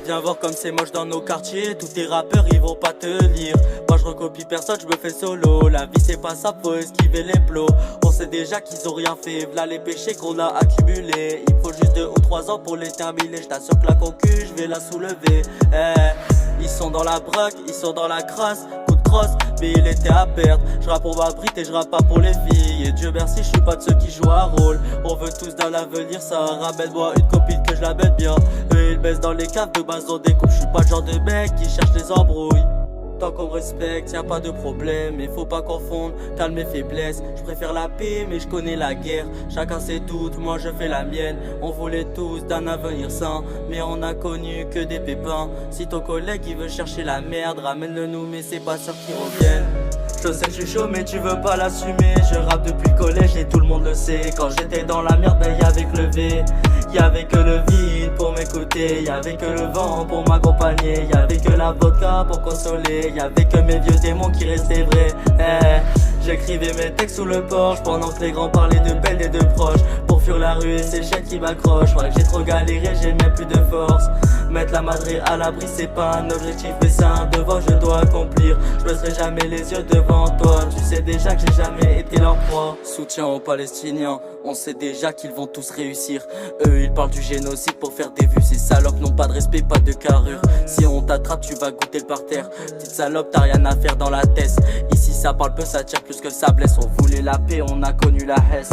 Viens voir comme c'est moche dans nos quartiers, tous tes rappeurs ils vont pas te lire. Moi je recopie personne, je me fais solo. La vie c'est pas ça, faut esquiver les plots. On sait déjà qu'ils ont rien fait, v'là les péchés qu'on a accumulés. Il faut juste 2 ou 3 ans pour les terminer. Je t'assure que la concu, je vais la soulever. Ils sont dans la braque, ils sont dans la crasse. Coup de crosse, mais il était à perdre. Je rappe pour ma brite et je rappe pas pour les filles. Et Dieu merci, je suis pas de ceux qui jouent un rôle. On veut tous dans l'avenir, ça ramène-moi une copine que je la mette bien. Eux ils baissent dans les caves de base, on découpe. Je suis pas le genre de mec qui cherche les embrouilles. Tant qu'on me respecte, y'a pas de problème. Mais faut pas confondre calme et faiblesse. Je préfère la paix mais je connais la guerre. Chacun ses doutes, moi je fais la mienne. On voulait tous d'un avenir sain, mais on a connu que des pépins. Si ton collègue il veut chercher la merde, ramène-le nous mais c'est pas sûr qu'il revienne. Je sais que je suis chaud mais tu veux pas l'assumer. Je rappe depuis le collège et tout le monde le sait. Quand j'étais dans la merde, ben y'avait que le V. Y'avait que le vide pour m'écouter. Y'avait que le vent pour m'accompagner. Y'avait que la vodka pour consoler. Y'avait que mes vieux démons qui restaient vrais. J'écrivais mes textes sous le porche pendant que les grands parlaient de peine et de proches. Pour fuir la rue et ces chaînes qui m'accrochent. Ouais, j'ai trop galéré, j'ai même plus de force. Mettre la madrée à l'abri c'est pas un objectif mais c'est un devoir que je dois accomplir. Je baisserai jamais les yeux devant toi. Tu sais déjà que j'ai jamais été leur proie. Soutien aux Palestiniens, on sait déjà qu'ils vont tous réussir. Eux ils parlent du génocide pour faire des vues. Ces salopes n'ont pas de respect, pas de carrure. Si on t'attrape tu vas goûter le parterre. Petite salope t'as rien à faire dans la tête. Ici ça parle peu, ça tire plus que ça blesse. On voulait la paix, on a connu la Hesse.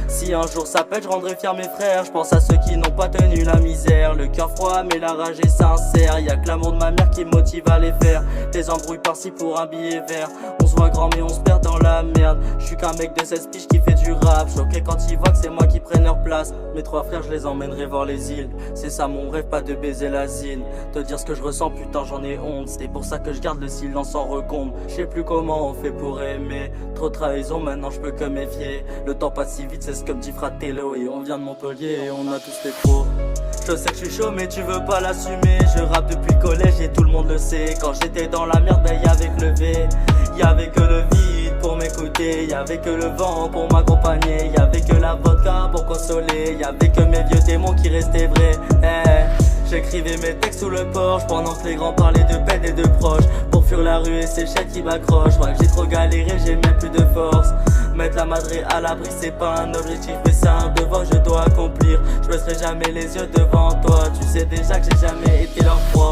Si un jour ça pète, je rendrai fier mes frères. Je pense à ceux qui n'ont pas tenu la misère. Le cœur froid mais la rage est sincère. Y'a que l'amour de ma mère qui me motive à les faire. Des embrouilles par-ci pour un billet vert. On se voit grand mais on se perd dans la merde. Je suis qu'un mec de 16 piges qui fait du rap. Choqué quand ils voient que c'est moi qui prenne leur place. Mes 3 frères je les emmènerai voir les îles. C'est ça mon rêve, pas de baiser la zine. Te dire ce que je ressens, putain j'en ai honte. C'est pour ça que je garde le silence en recombe. Je sais plus comment on fait pour aimer. Trop de trahison, maintenant je peux que méfier. Le temps passe si vite, c'est ce que me dit Fratello. Et on vient de Montpellier et on a tous les pros. Je sais que je suis chaud mais tu veux pas l'assumer. Je rappe depuis le collège et tout le monde le sait. Quand j'étais dans la merde, ben y'avait que le V. Y'avait que le vide pour m'écouter. Y'avait que le vent pour m'accompagner. Y'avait que la vodka pour consoler. Y'avait que mes vieux démons qui restaient vrais. J'écrivais mes textes sous le porche pendant que les grands parlaient de peine et de proches. Pour fuir la rue et ces chaînes qui m'accrochent. Ouais, j'ai trop galéré, j'ai même plus de force. Mettre la madrée à l'abri c'est pas un objectif mais c'est un devoir que je dois accomplir. Je baisserai jamais les yeux devant toi. Tu sais déjà que j'ai jamais été leur proie.